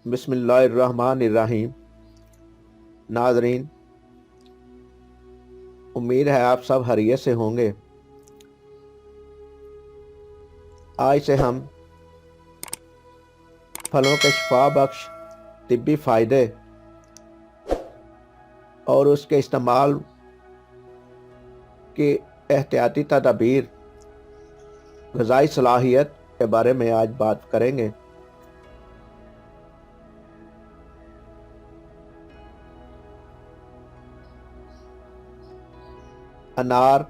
बिस्मिल्लाहिर्रहमानिर्रहीम। नाज़रीन, उम्मीद है आप सब खैरियत से होंगे। आज से हम फलों के शिफा बख्श तिब्बी फ़ायदे और उसके इस्तेमाल की एहतियाती तदाबीर, ग़िज़ाई सलाहियत के बारे में आज बात करेंगे। अनार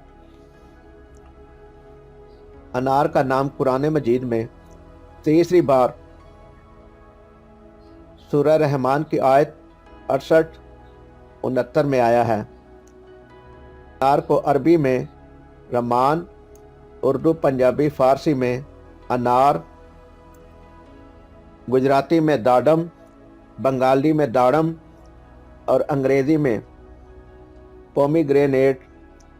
का नाम कुरान मजीद में तीसरी बार सूरह रहमान की आयत 68-69 में आया है। अनार को अरबी में रमान, उर्दू, पंजाबी, फ़ारसी में अनार, गुजराती में दाडम, बंगाली में दाड़म और अंग्रेज़ी में पोमीग्रेनेट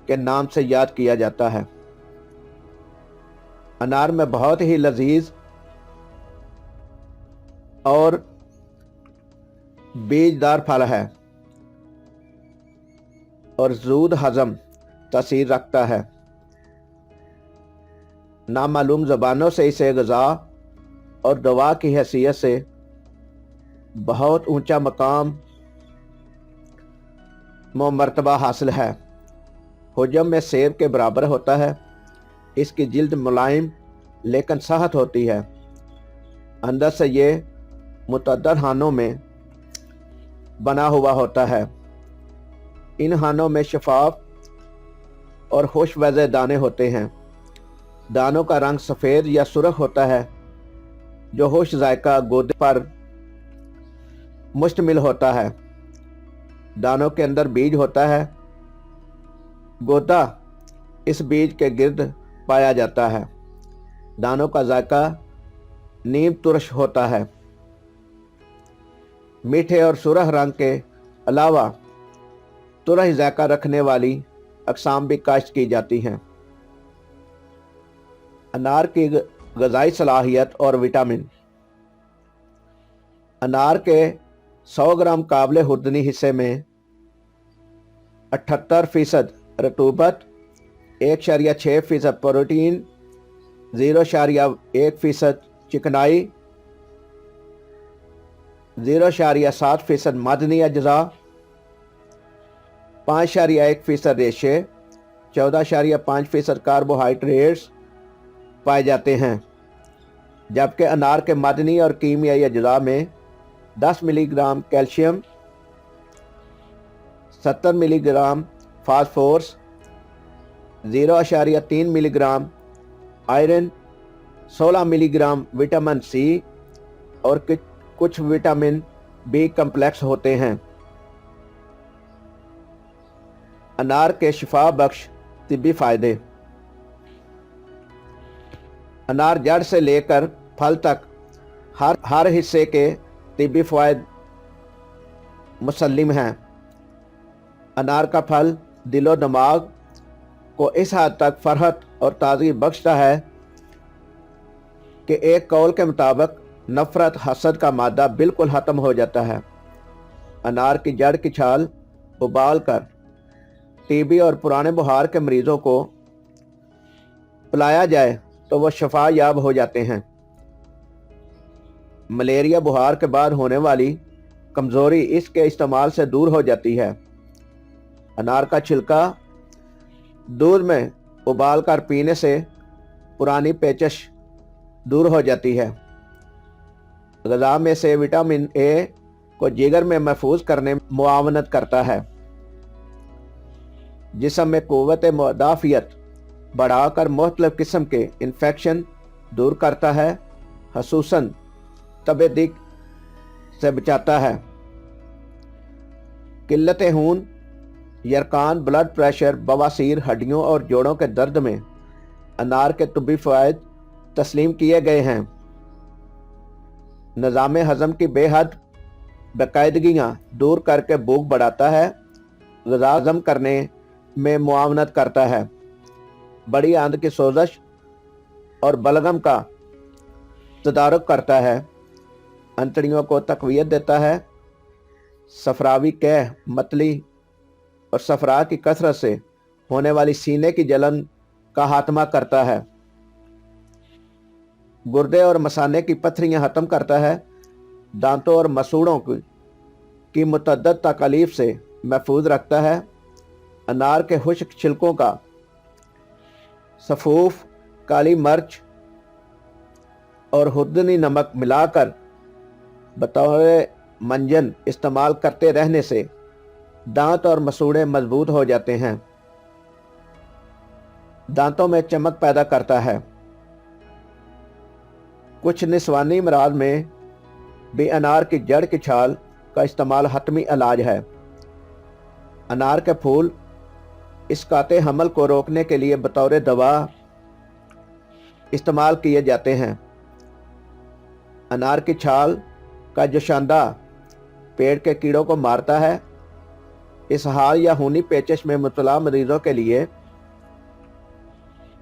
के नाम से याद किया जाता है। अनार में बहुत ही लजीज और बीजदार फल है और ज़ूद हज़म तासीर रखता है। नामालूम ज़बानों से इसे ग़िज़ा और दवा की हैसियत से बहुत ऊंचा मकाम व मर्तबा हासिल है। हुजम में सेब के बराबर होता है। इसकी जिल्द मुलायम लेकिन सख्त होती है। अंदर से ये मुतअद्दिद हानों में बना हुआ होता है। इन हानों में शफाफ और खुशवज़े दाने होते हैं। दानों का रंग सफ़ेद या सुर्ख होता है, जो खुश जायका गोदे पर मुश्तमिल होता है। दानों के अंदर बीज होता है। गोदा इस बीज के गिर्द पाया जाता है। दानों का जायका नीम तुरश होता है। मीठे और सुरख रंग के अलावा तुरश जायका रखने वाली अक़साम भी काश्त की जाती हैं। अनार की ग़िज़ाई सलाहियत और विटामिन। अनार के 100 ग्राम काबिल खुर्दनी हिस्से में 78% रतूबत, 1.6% प्रोटीन, 0.1% चिकनाई, 0.7% मादनी अज्जा, 5.1% रेशे, 14.5% कार्बोहाइड्रेट्स पाए जाते हैं। जबकि अनार के मादनी और कीमियाई अज्जा में 10 milligram calcium, 70 milligram phosphorus, 0.3 milligram iron, 16 milligram vitamin C और कुछ विटामिन बी कम्प्लेक्स होते हैं। अनार के शिफा बख्श तिब्बी फ़ायदे। अनार जड़ से लेकर फल तक हर हिस्से के तिब्बी फ़वाइद मुसल्लिम हैं। अनार का फल दिलो दिमाग को इस हद तक फरहत और ताज़गी बख्शता है कि एक कौल के मुताबिक नफ़रत, हसद का मादा बिल्कुल ख़त्म हो जाता है। अनार की जड़ की छाल उबाल कर टीबी और पुराने बुखार के मरीज़ों को पिलाया जाए तो वो शफा याब हो जाते हैं। मलेरिया बुखार के बाद होने वाली कमज़ोरी इसके इस्तेमाल से दूर हो जाती है। अनार का छिलका दूध में उबाल कर पीने से पुरानी पेचश दूर हो जाती है। ग़िज़ा में से विटामिन ए को जिगर में महफूज करने में मुआवनत करता है। जिस्म में क़ुव्वत मुदाफ़ियत बढ़ाकर मुख्तलिफ़ किस्म के इन्फेक्शन दूर करता है, ख़ुसूसन तबे दिक से बचाता है। किल्लत खून, यरकान, ब्लड प्रेशर, बवासीर, हड्डियों और जोड़ों के दर्द में अनार के तिब्बी फ़वाइद तस्लीम किए गए हैं। निज़ाम हज़म की बेहद बेकायदगियाँ दूर करके भूख बढ़ाता है। ग़िज़ा हज़म करने में मुआवनत करता है। बड़ी आंत की सोजश और बलगम का तदारुक करता है। अंतड़ियों को तकवीत देता है। सफरावी कैह, मतली और सफरा की कसरत से होने वाली सीने की जलन का खात्मा करता है। गुर्दे और मसाने की पत्थरियां ख़त्म करता है। दांतों और मसूड़ों की मुतअद्दद तकलीफ से महफूज रखता है। अनार के खुश्क छिलकों का सफ़ूफ, काली मिर्च और हुद्दनी नमक मिलाकर बतौर मंजन इस्तेमाल करते रहने से दांत और मसूड़े मजबूत हो जाते हैं। दांतों में चमक पैदा करता है। कुछ निस्वानी मराज में भी अनार की जड़ की छाल का इस्तेमाल हतमी इलाज है। अनार के फूल इसकाते हमल को रोकने के लिए बतौर दवा इस्तेमाल किए जाते हैं। अनार की छाल का जोशांदा पेट के कीड़ों को मारता है। इसहाल या खूनी पेचिश में मुब्तला मरीजों के लिए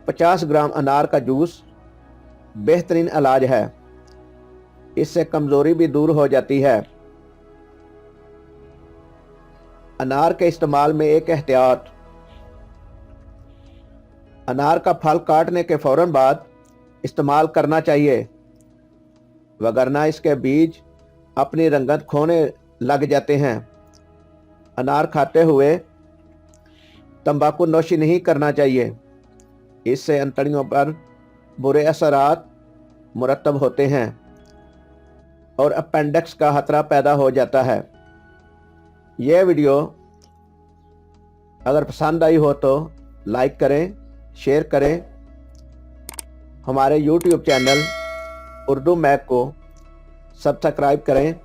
50 ग्राम अनार का जूस बेहतरीन इलाज है। इससे कमज़ोरी भी दूर हो जाती है। अनार के इस्तेमाल में एक एहतियात: अनार का फल काटने के फ़ौरन बाद इस्तेमाल करना चाहिए, वगरना इसके बीज अपनी रंगत खोने लग जाते हैं। अनार खाते हुए तंबाकू नोशी नहीं करना चाहिए। इससे अंतड़ियों पर बुरे असरात मुरतब होते हैं और अपेंडिक्स का खतरा पैदा हो जाता है। यह वीडियो अगर पसंद आई हो तो लाइक करें, शेयर करें। हमारे YouTube चैनल उर्दू मैक को सब्सक्राइब करें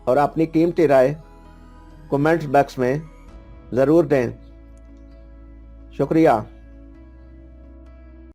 और अपनी कीमती राय कमेंट्स बॉक्स में ज़रूर दें। शुक्रिया।